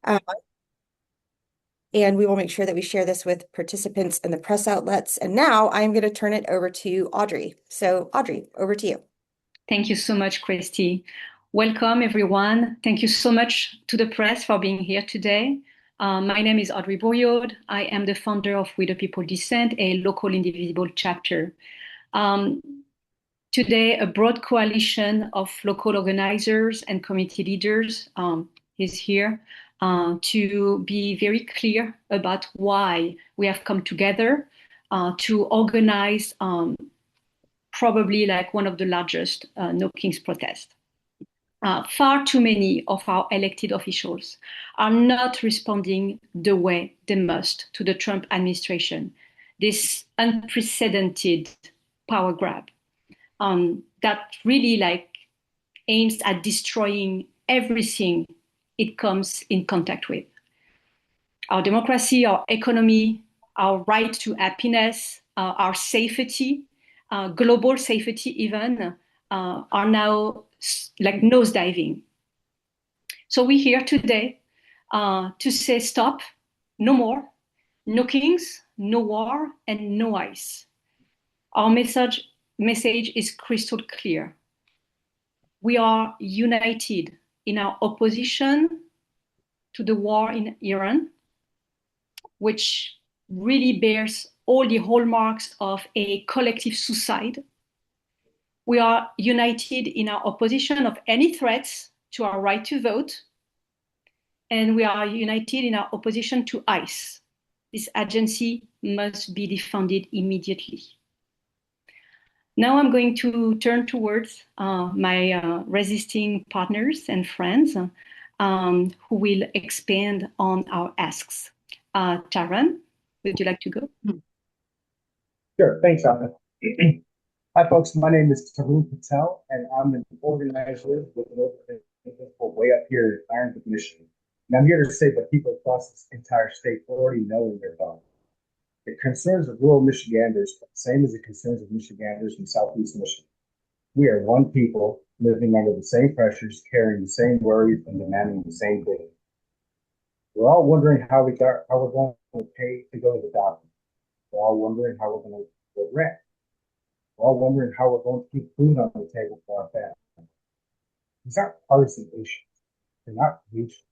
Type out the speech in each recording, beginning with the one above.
Uh, and we will make sure that we share this with participants and the press outlets. And now I'm going to turn it over to Audrey. So Audrey, over to you. Thank you so much, Christy. Welcome, everyone. Thank you so much to the press for being here today. My name is Audrey Bourriaud. I am the founder of We the People Dissent, a local indivisible chapter. Um, Today, a broad coalition of local organizers and community leaders is here to be very clear about why we have come together to organize probably like one of the largest No Kings protests. Far too many of our elected officials are not responding the way they must to the Trump administration, this unprecedented power grab that really like aims at destroying everything it comes in contact with. Our democracy, our economy, our right to happiness, our safety, global safety even, are now like nosediving. So we're here today to say stop, no more, no kings, no war, and no ICE. Our message is crystal clear. We are united in our opposition to the war in Iran, which really bears all the hallmarks of a collective suicide. We are united in our opposition of any threats to our right to vote, and we are united in our opposition to ICE. This agency must be defunded immediately. Now I'm going to turn towards my resisting partners and friends who will expand on our asks. Taran, would you like to go? Sure, thanks, Anna. Hi, folks. My name is Tarun Patel, and I'm an organizer with an organization way up here in Ironwood, Michigan. And I'm here to say what people across this entire state already know in their bones. The concerns of rural Michiganders are the same as the concerns of Michiganders in Southeast Michigan. We are one people living under the same pressures, carrying the same worries, and demanding the same thing. We're all wondering how we're going to pay to go to the doctor. We're all wondering how we're going to get rent. We're all wondering how we're going to keep food on the table for our family. These aren't partisan issues. They're not mutual.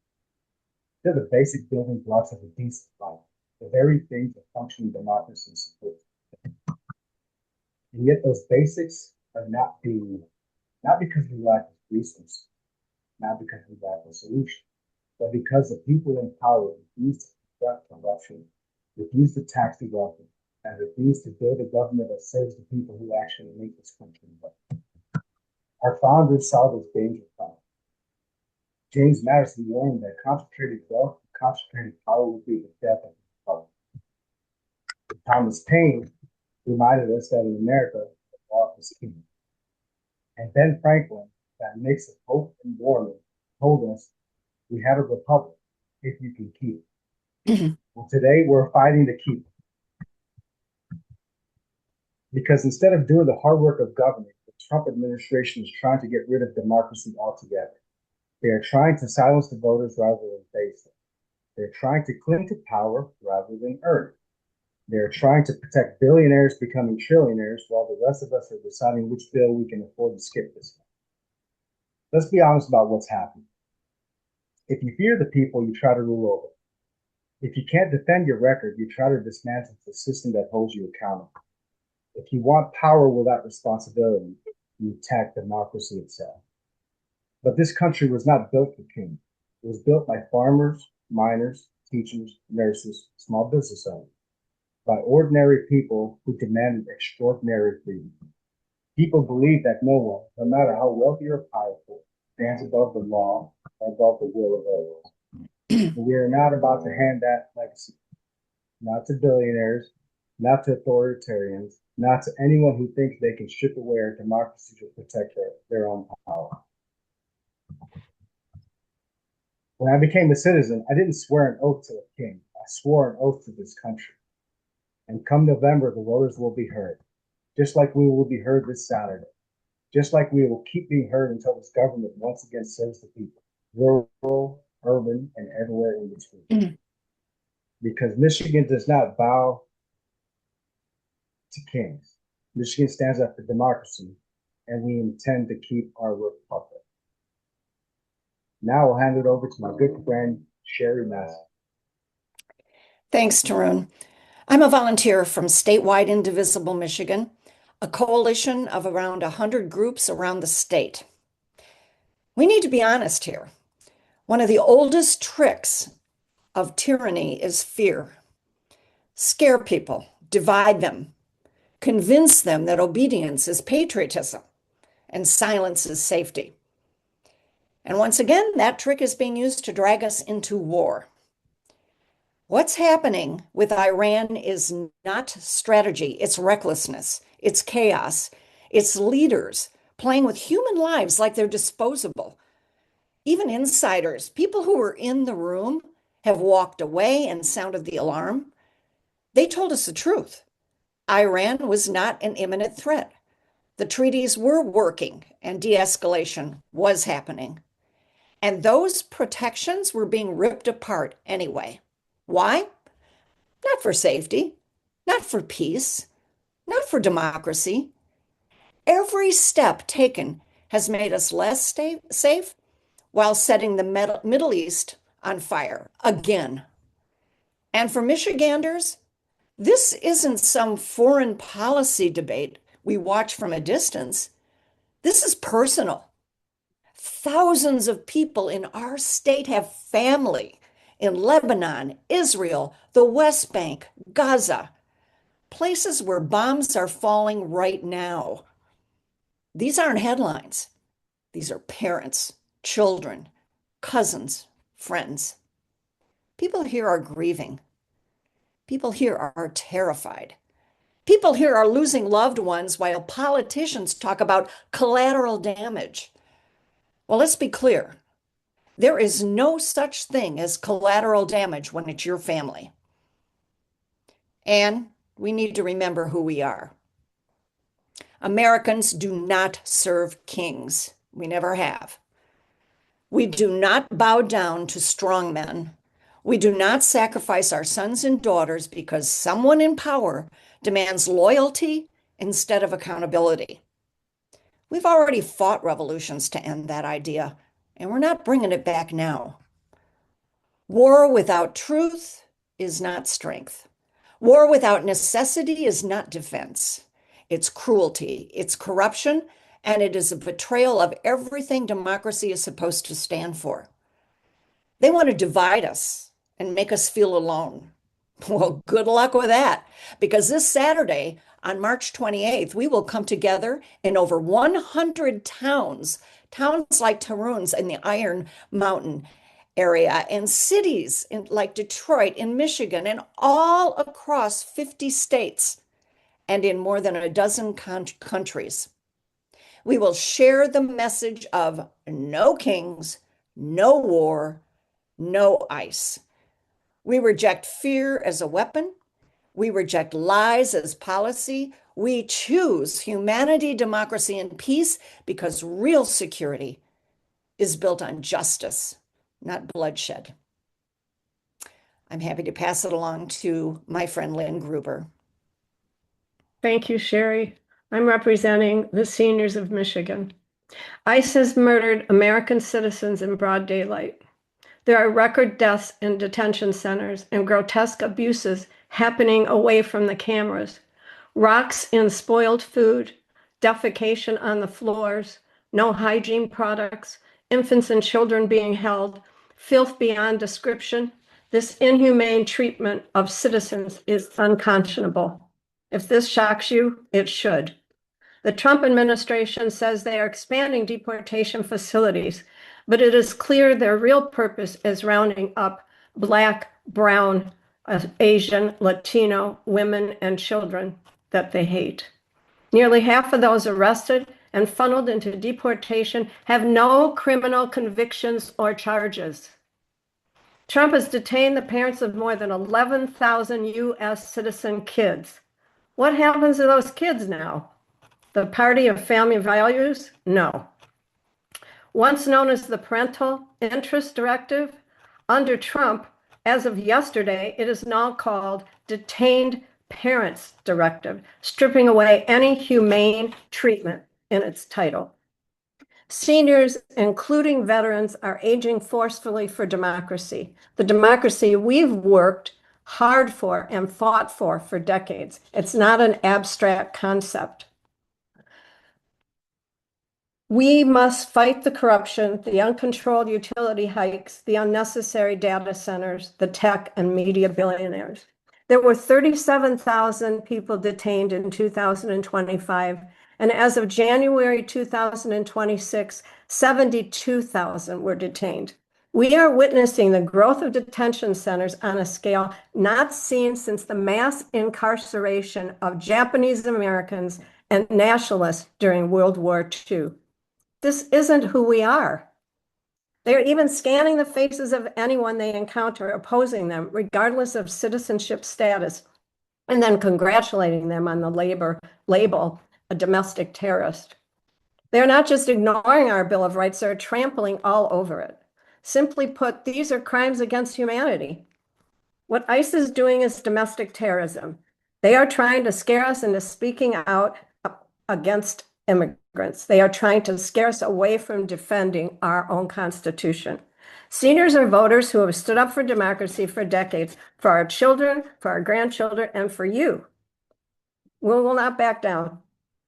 They're the basic building blocks of a decent life, the very things that functioning democracy supports. And yet those basics are not being met, not because we lack resources, not because we lack a solution, but because the people in power refuse to combat corruption, refuse to tax the wealthy, and refuse to build a government that serves the people who actually make this country work. Our founders saw this danger coming. James Madison warned that concentrated wealth and concentrated power would be the death of the republic. Thomas Paine reminded us that in America, the law is king. And Ben Franklin, that mix of hope and warning, told us we have a republic if you can keep it. Well, today we're fighting to keep it. Because instead of doing the hard work of governing, the Trump administration is trying to get rid of democracy altogether. They are trying to silence the voters rather than face them. They're trying to cling to power rather than earn it. They're trying to protect billionaires becoming trillionaires while the rest of us are deciding which bill we can afford to skip this month. Let's be honest about what's happening. If you fear the people, you try to rule over. If you can't defend your record, you try to dismantle the system that holds you accountable. If you want power without responsibility, you attack democracy itself. But this country was not built for kings. It was built by farmers, miners, teachers, nurses, small business owners, by ordinary people who demanded extraordinary freedom. People believe that no one, no matter how wealthy or powerful, stands above the law or above the will of others. We are not about to hand that legacy, not to billionaires, not to authoritarians, not to anyone who thinks they can strip away our democracy to protect their own power. When I became a citizen, I didn't swear an oath to a king. I swore an oath to this country. And come November, the voters will be heard, just like we will be heard this Saturday, just like we will keep being heard until this government once again serves the people, rural, urban, and everywhere in between. Because Michigan does not bow to kings. Michigan stands up for democracy, and we intend to keep our republic. Now I'll hand it over to my good friend, Sherry Massey. Thanks, Tarun. I'm a volunteer from statewide Indivisible Michigan, a coalition of around 100 groups around the state. We need to be honest here. One of the oldest tricks of tyranny is fear. Scare people, divide them, convince them that obedience is patriotism and silence is safety. And once again, that trick is being used to drag us into war. What's happening with Iran is not strategy, it's recklessness, it's chaos, it's leaders playing with human lives like they're disposable. Even insiders, people who were in the room, have walked away and sounded the alarm. They told us the truth. Iran was not an imminent threat. The treaties were working and de-escalation was happening. And those protections were being ripped apart anyway. Why? Not for safety, not for peace, not for democracy. Every step taken has made us less safe while setting the Middle East on fire again. And for Michiganders, this isn't some foreign policy debate we watch from a distance. This is personal. Thousands of people in our state have family in Lebanon, Israel, the West Bank, Gaza, places where bombs are falling right now. These aren't headlines. These are parents, children, cousins, friends. People here are grieving. People here are terrified. People here are losing loved ones while politicians talk about collateral damage. Well, let's be clear. There is no such thing as collateral damage when it's your family. And we need to remember who we are. Americans do not serve kings. We never have. We do not bow down to strongmen. We do not sacrifice our sons and daughters because someone in power demands loyalty instead of accountability. We've already fought revolutions to end that idea, and we're not bringing it back now. War without truth is not strength. War without necessity is not defense. It's cruelty, it's corruption, and it is a betrayal of everything democracy is supposed to stand for. They want to divide us and make us feel alone. Well, good luck with that, because this Saturday, on March 28th, we will come together in over 100 towns like Tarun's in the Iron Mountain area, and cities like Detroit in Michigan, and all across 50 states and in more than a dozen countries. We will share the message of no kings, no war, no ICE. We reject fear as a weapon. We reject lies as policy. We choose humanity, democracy, and peace because real security is built on justice, not bloodshed. I'm happy to pass it along to my friend Lynn Gruber. Thank you, Sherry. I'm representing the seniors of Michigan. ICE has murdered American citizens in broad daylight. There are record deaths in detention centers and grotesque abuses happening away from the cameras. Rocks in spoiled food, defecation on the floors, no hygiene products, infants and children being held, filth beyond description. This inhumane treatment of citizens is unconscionable. If this shocks you, it should. The Trump administration says they are expanding deportation facilities, but it is clear their real purpose is rounding up Black, brown, Asian, Latino women and children that they hate. Nearly half of those arrested and funneled into deportation have no criminal convictions or charges. Trump has detained the parents of more than 11,000 U.S. citizen kids. What happens to those kids now? The party of family values? No. Once known as the Parental Interest Directive, Under Trump, as of yesterday, it is now called Detained Parents Directive, stripping away any humane treatment in its title. Seniors, including veterans, are aging forcefully for democracy, the democracy we've worked hard for and fought for decades. It's not an abstract concept. We must fight the corruption, the uncontrolled utility hikes, the unnecessary data centers, the tech and media billionaires. There were 37,000 people detained in 2025, and as of January 2026, 72,000 were detained. We are witnessing the growth of detention centers on a scale not seen since the mass incarceration of Japanese Americans and nationalists during World War II. This isn't who we are. They're even scanning the faces of anyone they encounter opposing them, regardless of citizenship status, and then congratulating them on the label, a domestic terrorist. They're not just ignoring our Bill of Rights, they're trampling all over it. Simply put, these are crimes against humanity. What ICE is doing is domestic terrorism. They are trying to scare us into speaking out against immigrants. They are trying to scare us away from defending our own Constitution. Seniors are voters who have stood up for democracy for decades, for our children, for our grandchildren, and for you. We will not back down.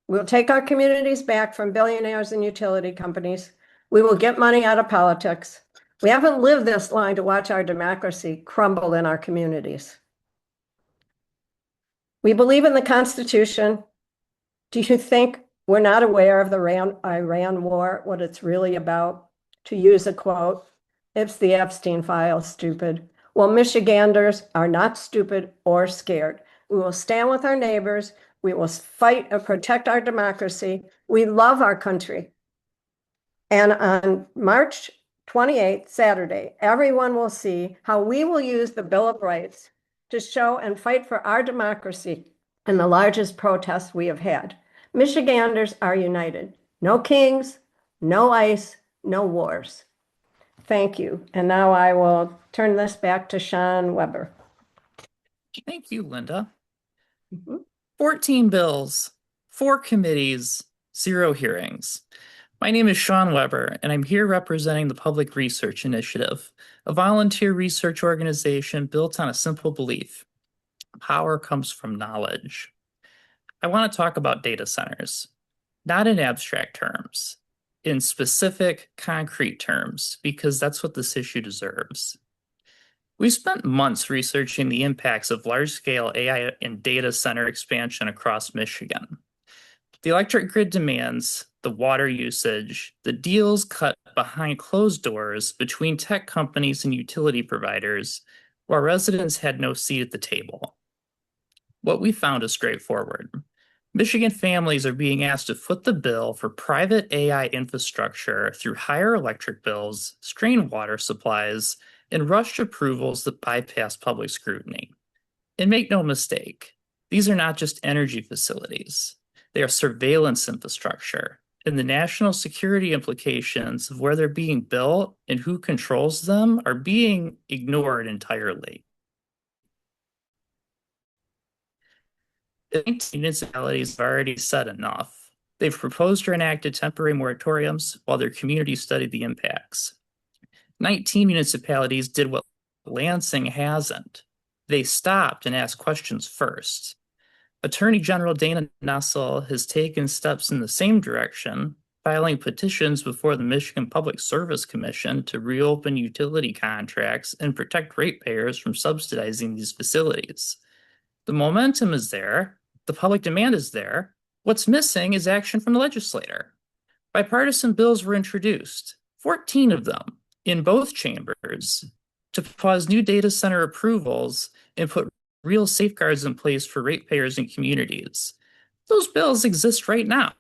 We'll take our communities back from billionaires and utility companies. We will get money out of politics. We haven't lived this long to watch our democracy crumble in our communities. We believe in the Constitution. Do you think we're not aware of the Iran war, what it's really about? To use a quote, it's the Epstein files, stupid. Well, Michiganders are not stupid or scared. We will stand with our neighbors. We will fight and protect our democracy. We love our country. And on March 28th, Saturday, everyone will see how we will use the Bill of Rights to show and fight for our democracy in the largest protest we have had. Michiganders are united. No kings, no ICE, no wars. Thank you. And now I will turn this back to Sean Weber. Thank you, Linda. 14 bills, 4 committees, 0 hearings. My name is Sean Weber, and I'm here representing the Public Research Initiative, a volunteer research organization built on a simple belief: power comes from knowledge. I want to talk about data centers, not in abstract terms, in specific, concrete terms, because that's what this issue deserves. We spent months researching the impacts of large-scale AI and data center expansion across Michigan. The electric grid demands, the water usage, the deals cut behind closed doors between tech companies and utility providers, while residents had no seat at the table. What we found is straightforward. Michigan families are being asked to foot the bill for private AI infrastructure through higher electric bills, strained water supplies, and rushed approvals that bypass public scrutiny. And make no mistake, these are not just energy facilities. They are surveillance infrastructure, and the national security implications of where they're being built and who controls them are being ignored entirely. 19 municipalities have already said enough. They've proposed or enacted temporary moratoriums while their communities studied the impacts. 19 municipalities did what Lansing hasn't. They stopped and asked questions first. Attorney General Dana Nessel has taken steps in the same direction, filing petitions before the Michigan Public Service Commission to reopen utility contracts and protect ratepayers from subsidizing these facilities. The momentum is there. The public demand is there. What's missing is action from the legislator. Bipartisan bills were introduced, 14 of them, in both chambers, to pause new data center approvals and put real safeguards in place for ratepayers and communities. Those bills exist right now.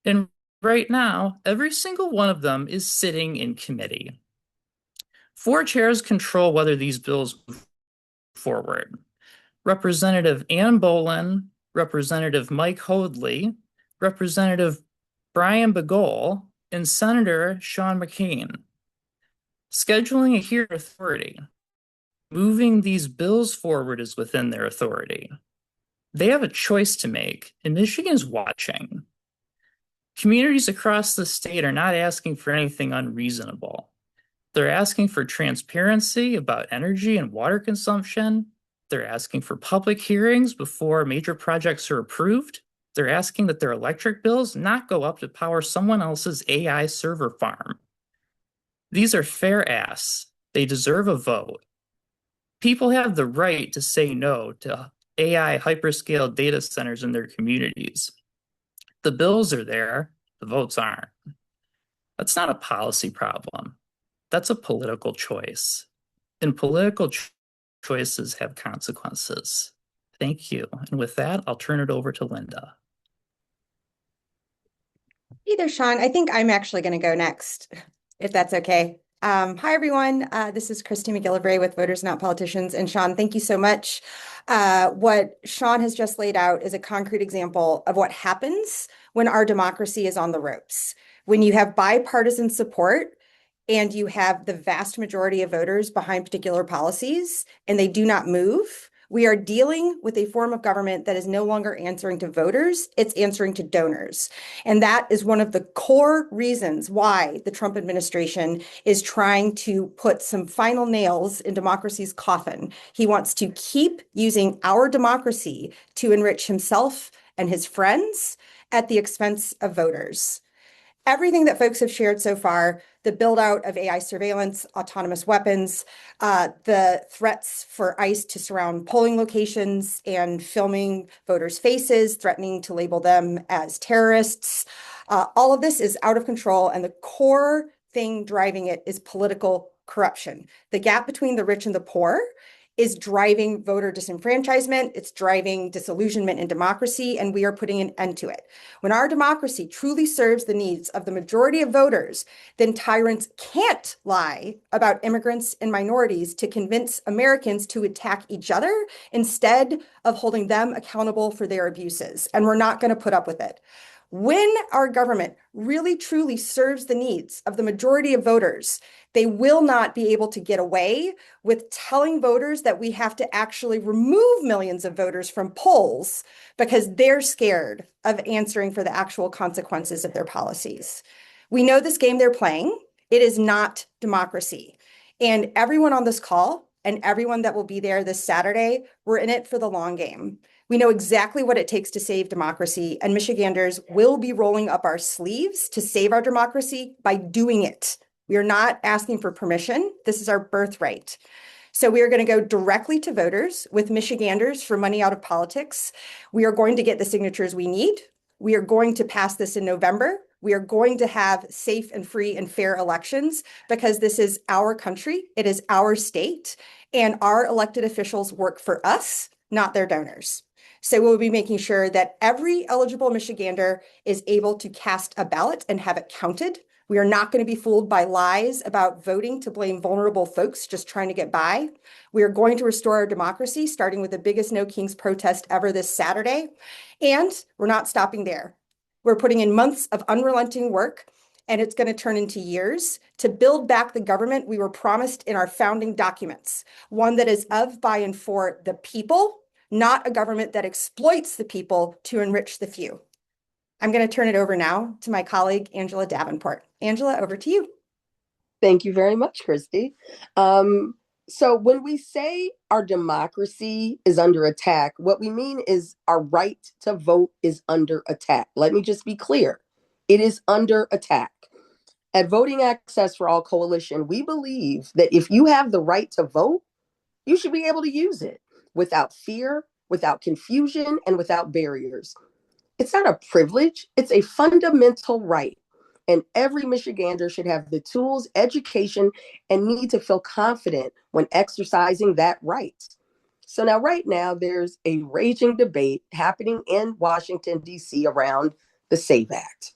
And right now, every single one of them is sitting in committee. 4 chairs control whether these bills move forward. Representative Ann Bolin, Representative Mike Hoadley, Representative Brian Bagol, and Senator Sean McCain. Scheduling a hearing authority. Moving these bills forward is within their authority. They have a choice to make, and Michigan is watching. Communities across the state are not asking for anything unreasonable. They're asking for transparency about energy and water consumption. They're asking for public hearings before major projects are approved. They're asking that their electric bills not go up to power someone else's AI server farm. These are fair asks. They deserve a vote. People have the right to say no to AI hyperscale data centers in their communities. The bills are there, the votes aren't. That's not a policy problem. That's a political choice. And political choices have consequences. Thank you. And with that, I'll turn it over to Linda. Hey there, Sean. I think I'm actually going to go next, if that's okay. Hi, everyone. This is Christy McGillivray with Voters Not Politicians. And Sean, thank you so much. What Sean has just laid out is a concrete example of what happens when our democracy is on the ropes. When you have bipartisan support and you have the vast majority of voters behind particular policies and they do not move, we are dealing with a form of government that is no longer answering to voters, it's answering to donors. And that is one of the core reasons why the Trump administration is trying to put some final nails in democracy's coffin. He wants to keep using our democracy to enrich himself and his friends at the expense of voters. Everything that folks have shared so far, the build out of AI surveillance, autonomous weapons, the threats for ICE to surround polling locations and filming voters' faces, threatening to label them as terrorists. All of this is out of control, and the core thing driving it is political corruption. The gap between the rich and the poor is driving voter disenfranchisement. It's driving disillusionment in democracy, and we are putting an end to it. When our democracy truly serves the needs of the majority of voters, then tyrants can't lie about immigrants and minorities to convince Americans to attack each other instead of holding them accountable for their abuses. And we're not going to put up with it. When our government really truly serves the needs of the majority of voters, they will not be able to get away with telling voters that we have to actually remove millions of voters from polls because they're scared of answering for the actual consequences of their policies. We know this game they're playing. It is not democracy. And everyone on this call and everyone that will be there this Saturday, we're in it for the long game. We know exactly what it takes to save democracy, and Michiganders will be rolling up our sleeves to save our democracy by doing it. We are not asking for permission. This is our birthright. So we are going to go directly to voters with Michiganders for money out of politics. We are going to get the signatures we need. We are going to pass this in November. We are going to have safe and free and fair elections because this is our country. It is our state, and our elected officials work for us, not their donors. So we'll be making sure that every eligible Michigander is able to cast a ballot and have it counted. We are not going to be fooled by lies about voting to blame vulnerable folks just trying to get by. We are going to restore our democracy, starting with the biggest No Kings protest ever this Saturday. And we're not stopping there. We're putting in months of unrelenting work, and it's going to turn into years to build back the government we were promised in our founding documents, one that is of, by, and for the people, not a government that exploits the people to enrich the few. I'm going to turn it over now to my colleague, Angela Davenport. Angela, over to you. Thank you very much, Christy. So when we say our democracy is under attack, what we mean is our right to vote is under attack. Let me just be clear. It is under attack. At Voting Access for All Coalition, we believe that if you have the right to vote, you should be able to use it without fear, without confusion, and without barriers. It's not a privilege, it's a fundamental right. And every Michigander should have the tools, education, and need to feel confident when exercising that right. So now, right now, there's a raging debate happening in Washington, D.C. around the SAVE Act.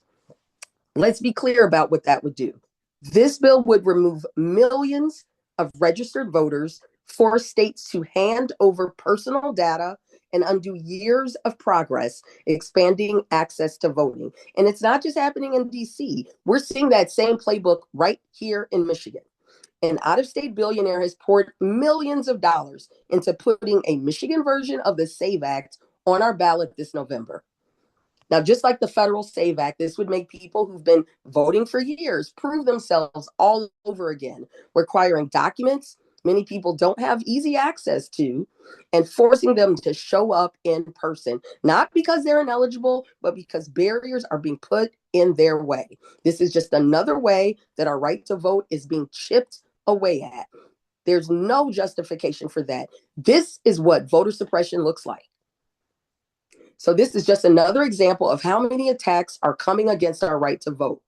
Let's be clear about what that would do. This bill would remove millions of registered voters, force states to hand over personal data, and undo years of progress expanding access to voting. And it's not just happening in DC. We're seeing that same playbook right here in Michigan. An out-of-state billionaire has poured millions of dollars into putting a Michigan version of the SAVE Act on our ballot this November. Now, just like the federal SAVE Act, this would make people who've been voting for years prove themselves all over again, requiring documents many people don't have easy access to, and forcing them to show up in person, not because they're ineligible, but because barriers are being put in their way. This is just another way that our right to vote is being chipped away at. There's no justification for that. This is what voter suppression looks like. So this is just another example of how many attacks are coming against our right to vote.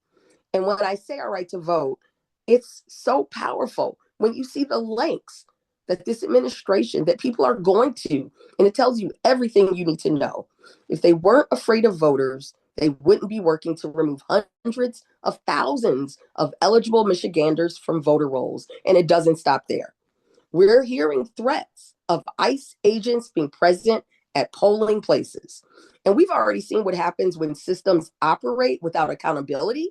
And when I say our right to vote, it's so powerful when you see the lengths that this administration, that people are going to, and it tells you everything you need to know. If they weren't afraid of voters, they wouldn't be working to remove hundreds of thousands of eligible Michiganders from voter rolls. And it doesn't stop there. We're hearing threats of ICE agents being present at polling places. And we've already seen what happens when systems operate without accountability.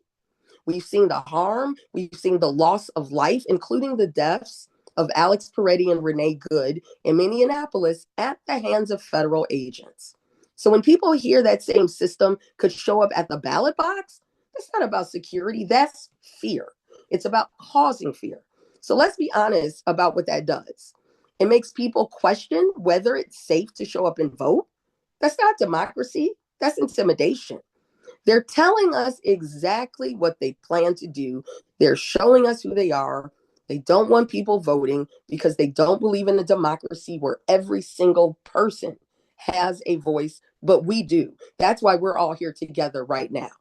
We've seen the harm, we've seen the loss of life, including the deaths of Alex Peretti and Renee Good in Minneapolis at the hands of federal agents. So when people hear that same system could show up at the ballot box, that's not about security, that's fear. It's about causing fear. So let's be honest about what that does. It makes people question whether it's safe to show up and vote. That's not democracy, that's intimidation. They're telling us exactly what they plan to do. They're showing us who they are. They don't want people voting because they don't believe in a democracy where every single person has a voice, but we do. That's why we're all here together right now.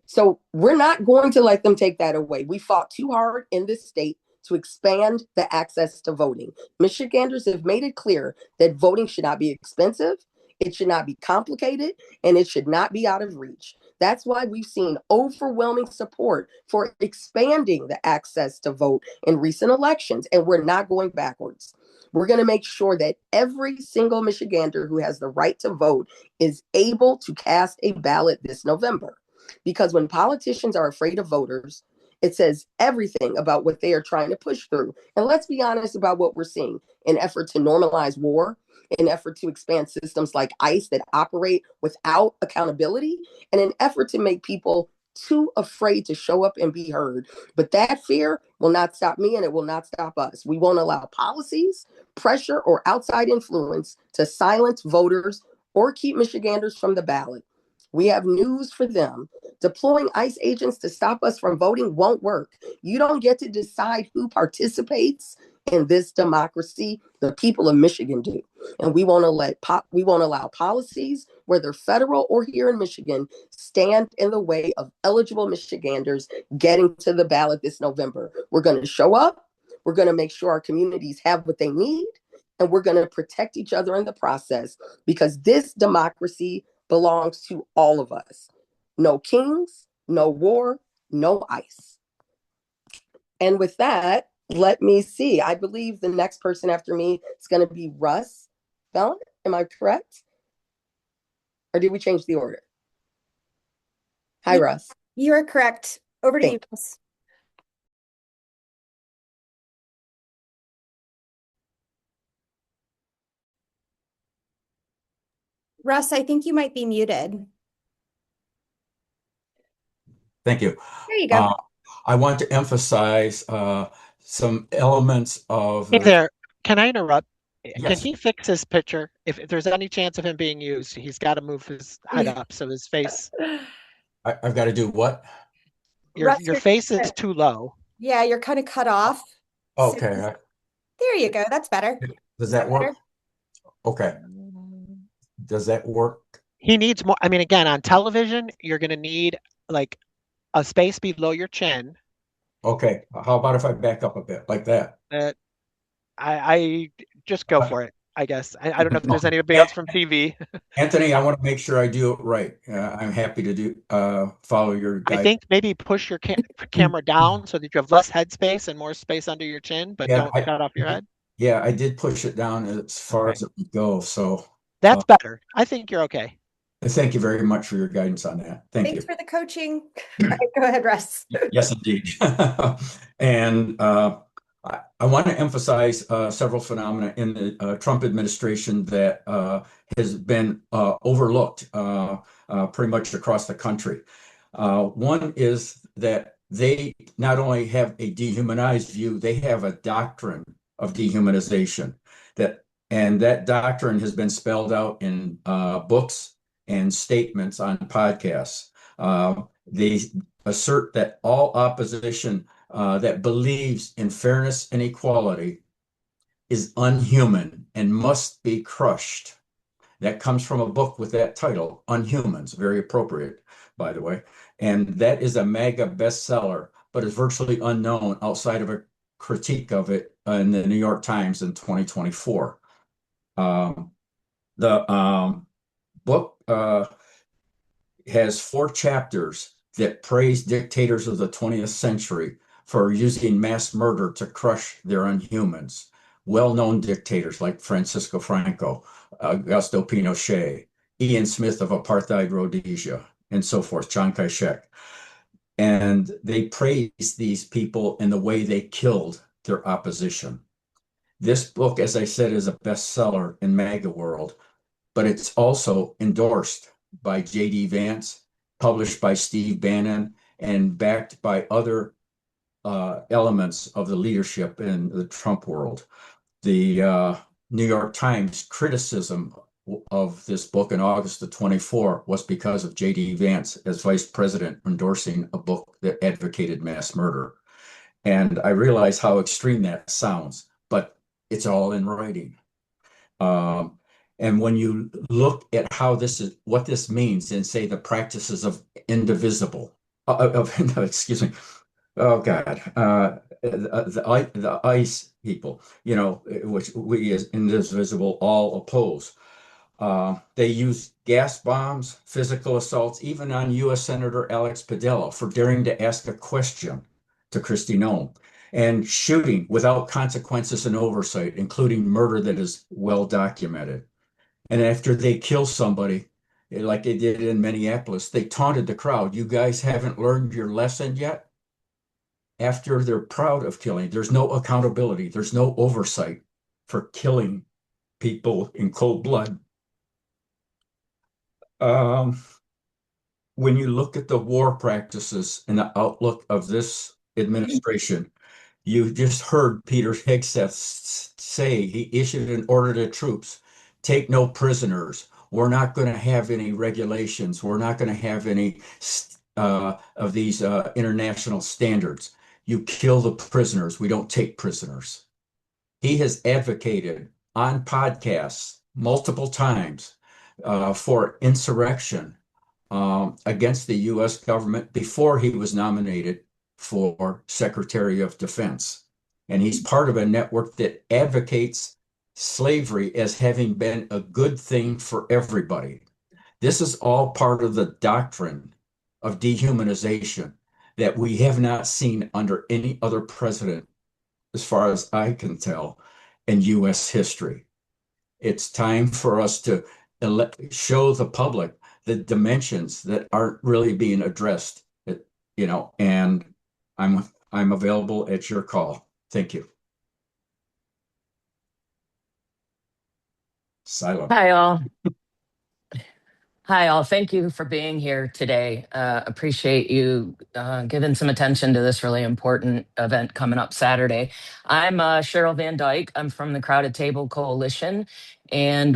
So we're not going to let them take that away. We fought too hard in this state to expand the access to voting. Michiganders have made it clear that voting should not be expensive, it should not be complicated, and it should not be out of reach. That's why we've seen overwhelming support for expanding the access to vote in recent elections, and we're not going backwards. We're going to make sure that every single Michigander who has the right to vote is able to cast a ballot this November. Because when politicians are afraid of voters, it says everything about what they are trying to push through. And let's be honest about what we're seeing: an effort to normalize war, an effort to expand systems like ICE that operate without accountability, and an effort to make people too afraid to show up and be heard. But that fear will not stop me, and it will not stop us. We won't allow policies, pressure, or outside influence to silence voters or keep Michiganders from the ballot. We have news for them. Deploying ICE agents to stop us from voting won't work. You don't get to decide who participates in this democracy. The people of Michigan do. And we won't allow policies, whether federal or here in Michigan, stand in the way of eligible Michiganders getting to the ballot this November. We're going to show up. We're going to make sure our communities have what they need. And we're going to protect each other in the process, because this democracy belongs to all of us. No kings, no war, no ICE. And with that, let me see. I believe the next person after me is going to be Russ Bellin. Am I correct? Or did we change the order? Hi, Russ. You are correct. Over to you, Russ. Russ, I think you might be muted. Thank you. There you go. I want to emphasize some elements of Hey there, can I interrupt? Can Yes. he fix his picture? If there's any chance of him being used, he's got to move his head up so his face. I've got to do what? Russ, Your face is too low. Yeah, you're kind of cut off. Okay. So, there you go. That's better. Does that work? Better? Okay. Does that work? He needs more. I mean, again, on television, you're going to need like a space below your chin. Okay. How about if I back up a bit like that? I just go for it, I guess. I don't know if there's anybody else from TV. Anthony, I want to make sure I do it right. I'm happy to do follow your guide. I think maybe push your camera down so that you have less headspace and more space under your chin, but don't cut off your head. Yeah, I did push it down as far as it would go. So that's better. I think you're okay. Thank you very much for your guidance on that. Thank Thanks you. for the coaching. All right, go ahead, Russ. Yes, indeed. And I want to emphasize several phenomena in the Trump administration that has been overlooked pretty much across the country. One is that they not only have a dehumanized view, they have a doctrine of dehumanization and that doctrine has been spelled out in books and statements on podcasts. They assert that all opposition that believes in fairness and equality is unhuman and must be crushed. That comes from a book with that title, Unhumans, very appropriate, by the way. And that is a MAGA bestseller, but is virtually unknown outside of a critique of it in the New York Times in 2024. The book has 4 chapters that praise dictators of the 20th century for using mass murder to crush their unhumans. Well-known dictators like Francisco Franco, Augusto Pinochet, Ian Smith of apartheid Rhodesia, and so forth, Chiang Kai-shek. And they praise these people in the way they killed their opposition. This book, as I said, is a bestseller in MAGA world, but it's also endorsed by J.D. Vance, published by Steve Bannon, and backed by other elements of the leadership in the Trump world. The New York Times criticism of this book in August of 24 was because of J.D. Vance as vice president endorsing a book that advocated mass murder. And I realize how extreme that sounds, but it's all in writing. And when you look at how what this means in, say, the practices of indivisible, excuse me, oh God, the ICE people, which we as indivisible all oppose. They use gas bombs, physical assaults, even on U.S. Senator Alex Padilla for daring to ask a question to Kristi Noem, and shooting without consequences and oversight, including murder that is well documented. And after they kill somebody, like they did in Minneapolis, they taunted the crowd. You guys haven't learned your lesson yet? After they're proud of killing, there's no accountability. There's no oversight for killing people in cold blood. When you look at the war practices and the outlook of this administration, you just heard Peter Hegseth say he issued an order to troops, take no prisoners. We're not going to have any regulations. We're not going to have any of these international standards. You kill the prisoners. We don't take prisoners. He has advocated on podcasts multiple times for insurrection against the U.S. government before he was nominated for Secretary of Defense. And he's part of a network that advocates slavery as having been a good thing for everybody. This is all part of the doctrine of dehumanization that we have not seen under any other president, as far as I can tell, in U.S. history. It's time for us to show the public the dimensions that aren't really being addressed, and I'm available at your call. Thank you. Silent. Hi, all. Hi, all. Thank you for being here today. Appreciate you giving some attention to this really important event coming up Saturday. I'm Cheryl Van Dyke. I'm from the Crowded Table Coalition, and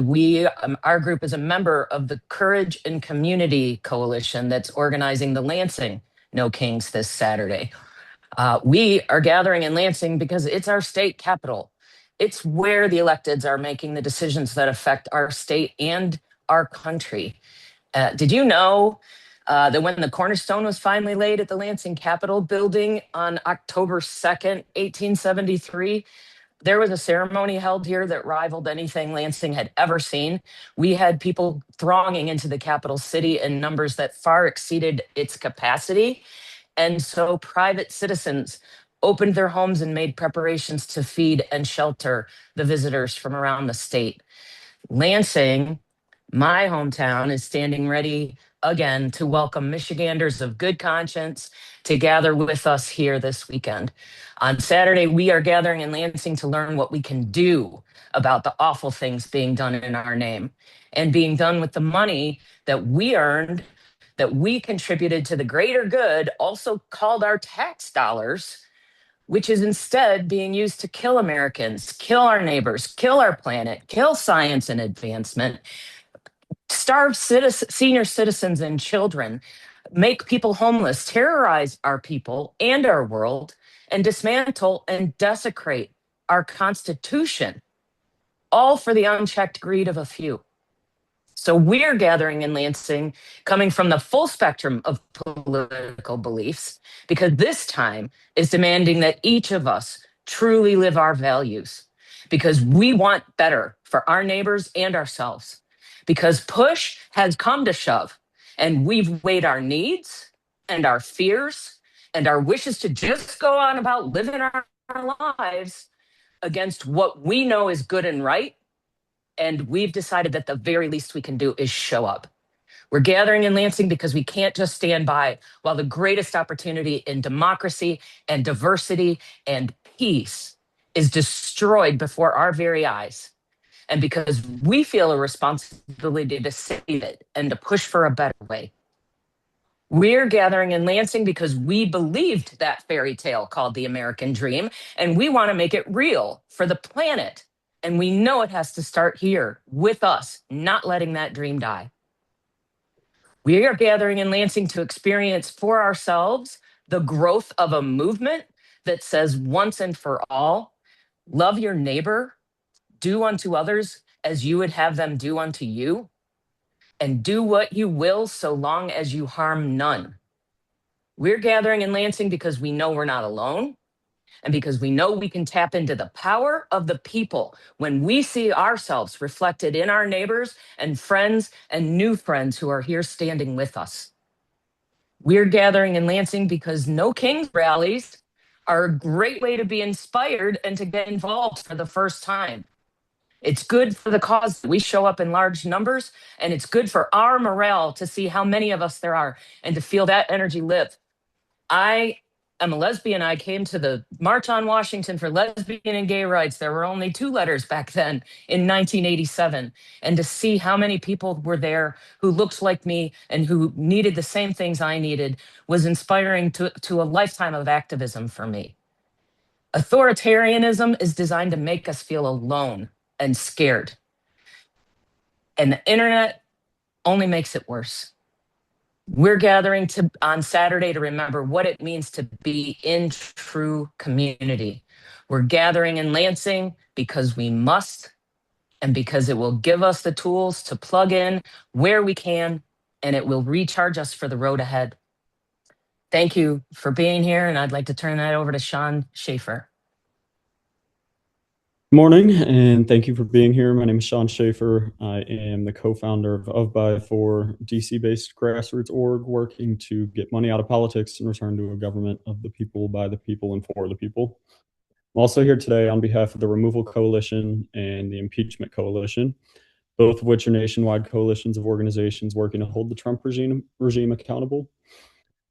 our group is a member of the Courage and Community Coalition that's organizing the Lansing No Kings this Saturday. We are gathering in Lansing because it's our state capital. It's where the electeds are making the decisions that affect our state and our country. Did you know that when the cornerstone was finally laid at the Lansing Capitol building on October 2nd, 1873, there was a ceremony held here that rivaled anything Lansing had ever seen. We had people thronging into the capital city in numbers that far exceeded its capacity. And so private citizens opened their homes and made preparations to feed and shelter the visitors from around the state. Lansing My hometown is standing ready again to welcome Michiganders of good conscience to gather with us here this weekend. On Saturday, we are gathering in Lansing to learn what we can do about the awful things being done in our name and being done with the money that we earned, that we contributed to the greater good, also called our tax dollars, which is instead being used to kill Americans, kill our neighbors, kill our planet, kill science and advancement, starve senior citizens and children, make people homeless, terrorize our people and our world, and dismantle and desecrate our Constitution, all for the unchecked greed of a few. So we're gathering in Lansing, coming from the full spectrum of political beliefs, because this time is demanding that each of us truly live our values, because we want better for our neighbors and ourselves, because push has come to shove, and we've weighed our needs and our fears and our wishes to just go on about living our lives against what we know is good and right. And we've decided that the very least we can do is show up. We're gathering in Lansing because we can't just stand by while the greatest opportunity in democracy and diversity and peace is destroyed before our very eyes. And because we feel a responsibility to save it and to push for a better way. We're gathering in Lansing because we believed that fairy tale called the American dream, and we want to make it real for the planet. And we know it has to start here with us, not letting that dream die. We are gathering in Lansing to experience for ourselves the growth of a movement that says once and for all, love your neighbor, do unto others as you would have them do unto you, and do what you will so long as you harm none. We're gathering in Lansing because we know we're not alone, and because we know we can tap into the power of the people when we see ourselves reflected in our neighbors and friends and new friends who are here standing with us. We're gathering in Lansing because No Kings rallies are a great way to be inspired and to get involved for the first time. It's good for the cause that we show up in large numbers, and it's good for our morale to see how many of us there are and to feel that energy live. I am a lesbian. I came to the March on Washington for lesbian and gay rights. There were only 2 letters back then in 1987. And to see how many people were there who looked like me and who needed the same things I needed was inspiring to a lifetime of activism for me. Authoritarianism is designed to make us feel alone and scared. And the internet only makes it worse. We're gathering on Saturday to remember what it means to be in true community. We're gathering in Lansing because we must, and because it will give us the tools to plug in where we can, and it will recharge us for the road ahead. Thank you for being here, and I'd like to turn that over to Sean Schaefer. Good morning, and thank you for being here. My name is Sean Schaefer. I am the co-founder of By For, DC-based grassroots org working to get money out of politics and return to a government of the people, by the people, and for the people. I'm also here today on behalf of the Removal Coalition and the Impeachment Coalition, both of which are nationwide coalitions of organizations working to hold the Trump regime accountable.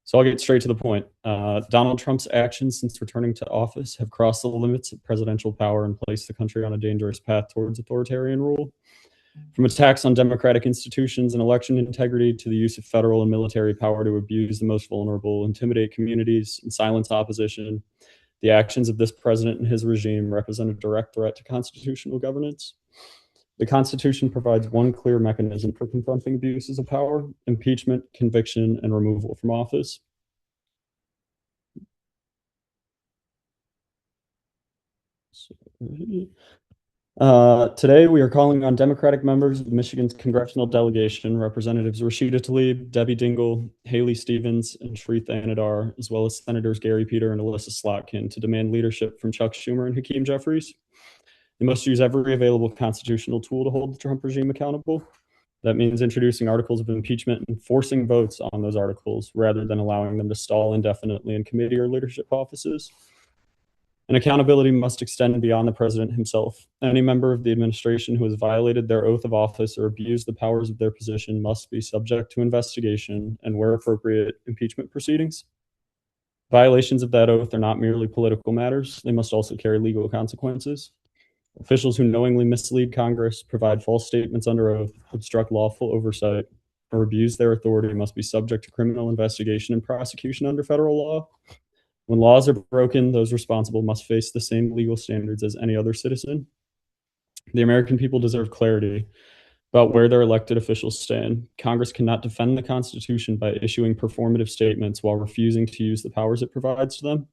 So I'll get straight to the point. Donald Trump's actions since returning to office have crossed the limits of presidential power and placed the country on a dangerous path towards authoritarian rule. From attacks on democratic institutions and election integrity to the use of federal and military power to abuse the most vulnerable, intimidate communities, and silence opposition, the actions of this president and his regime represent a direct threat to constitutional governance. The Constitution provides one clear mechanism for confronting abuses of power: impeachment, conviction, and removal from office. Today, we are calling on Democratic members of Michigan's congressional delegation, Representatives Rashida Tlaib, Debbie Dingell, Haley Stevens, and Shree Thanadar, as well as Senators Gary Peter and Alyssa Slotkin, to demand leadership from Chuck Schumer and Hakeem Jeffries. They must use every available constitutional tool to hold the Trump regime accountable. That means introducing articles of impeachment and forcing votes on those articles rather than allowing them to stall indefinitely in committee or leadership offices. And accountability must extend beyond the president himself. Any member of the administration who has violated their oath of office or abused the powers of their position must be subject to investigation and, where appropriate, impeachment proceedings. Violations of that oath are not merely political matters, they must also carry legal consequences. Officials who knowingly mislead Congress, provide false statements under oath, obstruct lawful oversight, or abuse their authority must be subject to criminal investigation and prosecution under federal law. When laws are broken, those responsible must face the same legal standards as any other citizen. The American people deserve clarity about where their elected officials stand. Congress cannot defend the Constitution by issuing performative statements while refusing to use the powers it provides to them.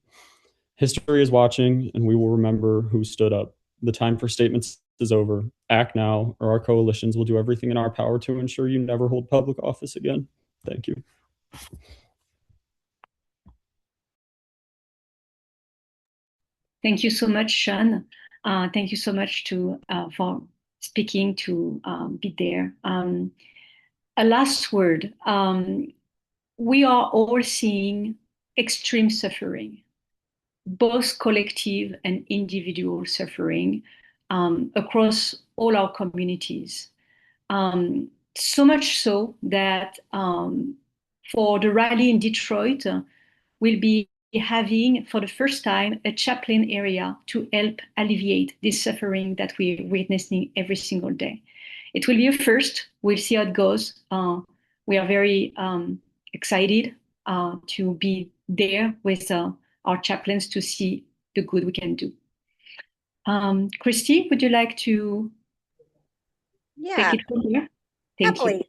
History is watching, and we will remember who stood up. The time for statements is over. Act now, or our coalitions will do everything in our power to ensure you never hold public office again. Thank you. Thank you so much, Sean. Thank you so much for speaking, to be there. A last word. We are all seeing extreme suffering, both collective and individual suffering, across all our communities. So much so that for the rally in Detroit, we'll be having, for the first time, a chaplain area to help alleviate this suffering that we're witnessing every single day. It will be a first. We'll see how it goes. We are very excited to be there with our chaplains to see the good we can do. Christy, would you like to take it from here? Thank you.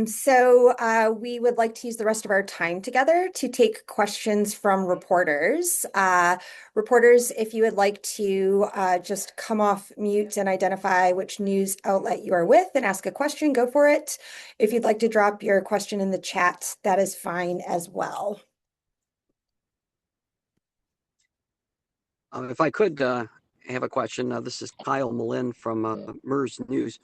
So we would like to use the rest of our time together to take questions from reporters. Reporters, if you would like to just come off mute and identify which news outlet you are with and ask a question, go for it. If you'd like to drop your question in the chat, that is fine as well. If I could have a question, this is Kyle Malin from MERS News.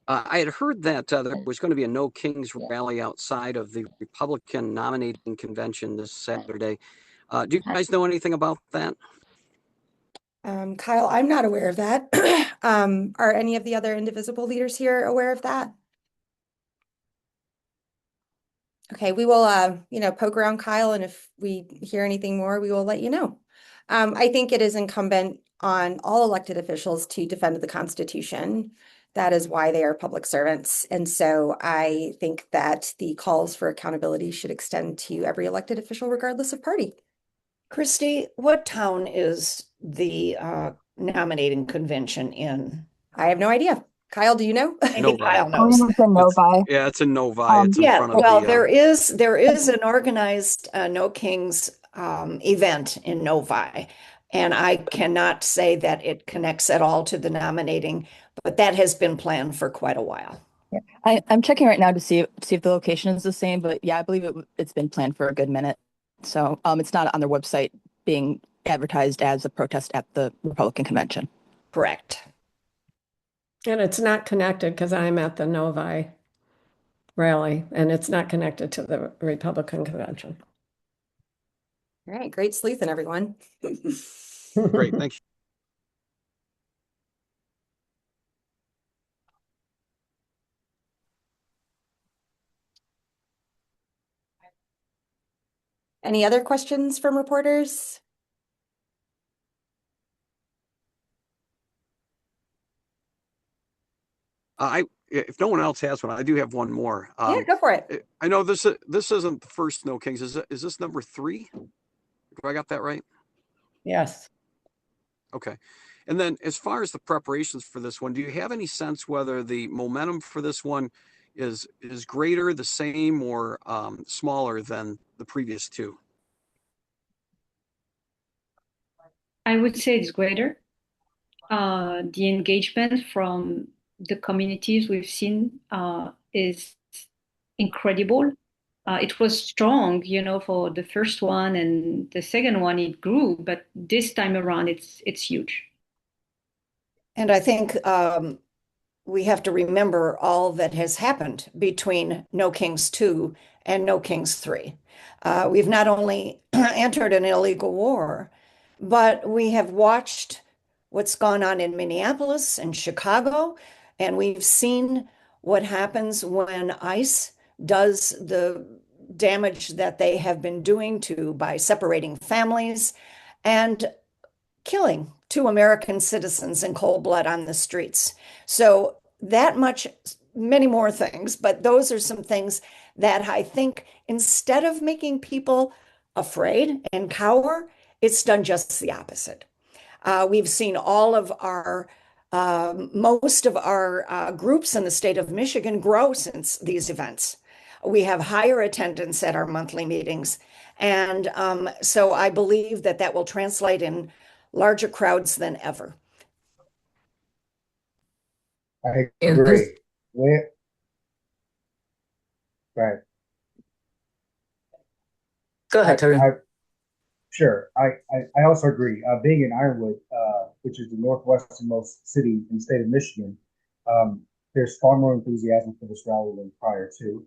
I had heard that there was going to be a No Kings rally outside of the Republican nominating convention this Saturday. Do you guys know anything about that? Kyle, I'm not aware of that. Are any of the other indivisible leaders here aware of that? Okay, we will, poke around, Kyle, and if we hear anything more, we will let you know. I think it is incumbent on all elected officials to defend the Constitution. That is why they are public servants. And so I think that the calls for accountability should extend to every elected official, regardless of party. Christy, what town is the nominating convention in? I have no idea. Kyle, do you know? Maybe Kyle knows. It's in Novi. Yeah, it's in Novi. It's in front of well, the, there is an organized No Kings event in Novi, and I cannot say that it connects at all to the nominating, but that has been planned for quite a while. Yeah. I'm checking right now to see if the location is the same, but yeah, I believe it's been planned for a good minute. So it's not on their website being advertised as a protest at the Republican convention. Correct. And it's not connected because I'm at the Novi rally, and it's not connected to the Republican convention. All right, great sleuthing, everyone. Great, thank you. Any other questions from reporters? If no one else has one, I do have one more. Yeah, go for it. I know this isn't the first No Kings. Is this number 3? Do I got that right? Yes. Okay. And then as far as the preparations for this one, do you have any sense whether the momentum for this one is greater, the same, or smaller than the previous two? I would say it's greater. The engagement from the communities we've seen is incredible. It was strong, for the first one, and the second one it grew, but this time around it's huge. And I think we have to remember all that has happened between No Kings 2 and No Kings 3. We've not only entered an illegal war, but we have watched what's gone on in Minneapolis and Chicago, and we've seen what happens when ICE does the damage that they have been doing by separating families and killing 2 American citizens in cold blood on the streets. So that much, many more things, but those are some things that I think instead of making people afraid and cower, it's done just the opposite. We've seen most of our groups in the state of Michigan grow since these events. We have higher attendance at our monthly meetings. And so I believe that will translate in larger crowds than ever. I agree. Right. Go ahead, Tarun. Sure. I also agree. Being in Ironwood, which is the northwesternmost city in the state of Michigan, there's far more enthusiasm for this rally than prior to.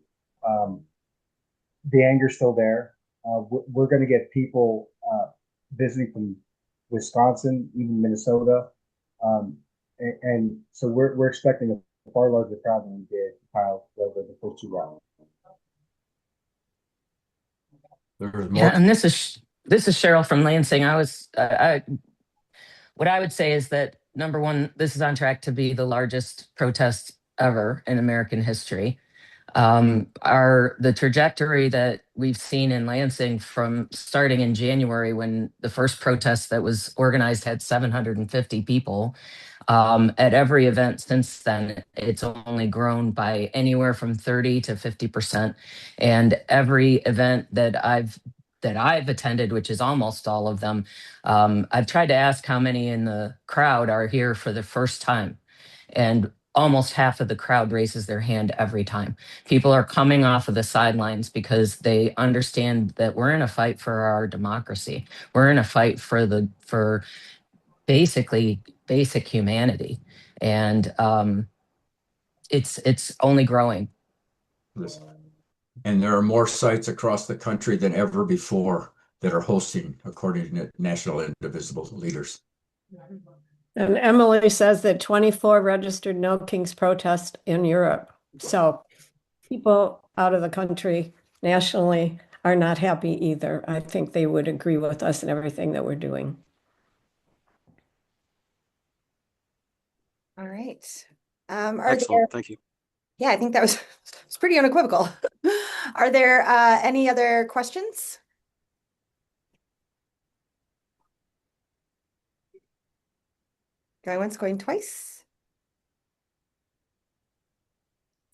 The anger's still there. We're going to get people visiting from Wisconsin, even Minnesota, and so we're expecting a far larger crowd than we did over the first two rounds. Yeah, and this is Cheryl from Lansing. What I would say is that number one, this is on track to be the largest protest ever in American history. The trajectory that we've seen in Lansing from starting in January, when the first protest that was organized had 750 people, at every event since then, it's only grown by anywhere from 30 to 50%. And every event that I've attended, which is almost all of them, I've tried to ask how many in the crowd are here for the first time. And almost half of the crowd raises their hand every time. People are coming off of the sidelines because they understand that we're in a fight for our democracy. We're in a fight for basically basic humanity. And it's only growing. And there are more sites across the country than ever before that are hosting, according to National Indivisible Leaders. And Emily says that 24 registered No Kings protest in Europe. So people out of the country nationally are not happy either. I think they would agree with us in everything that we're doing. All right. Excellent. Thank you. Yeah, I think that was pretty unequivocal. Are there any other questions? Going once, going twice.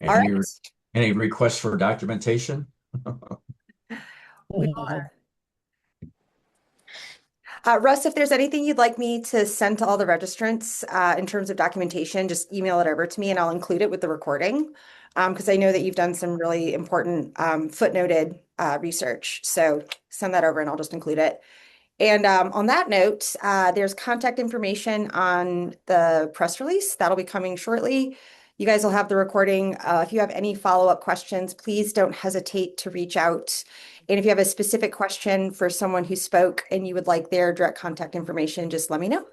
Any requests for documentation? Russ, if there's anything you'd like me to send to all the registrants in terms of documentation, just email it over to me and I'll include it with the recording. Because I know that you've done some really important footnoted research. So send that over and I'll just include it. And on that note, there's contact information on the press release that'll be coming shortly. You guys will have the recording. If you have any follow-up questions, please don't hesitate to reach out. And if you have a specific question for someone who spoke and you would like their direct contact information, just let me know.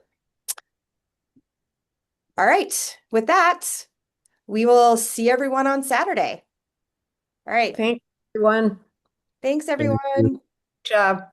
All right. With that, we will see everyone on Saturday. All right. Thanks, everyone. Thanks, everyone. Good job.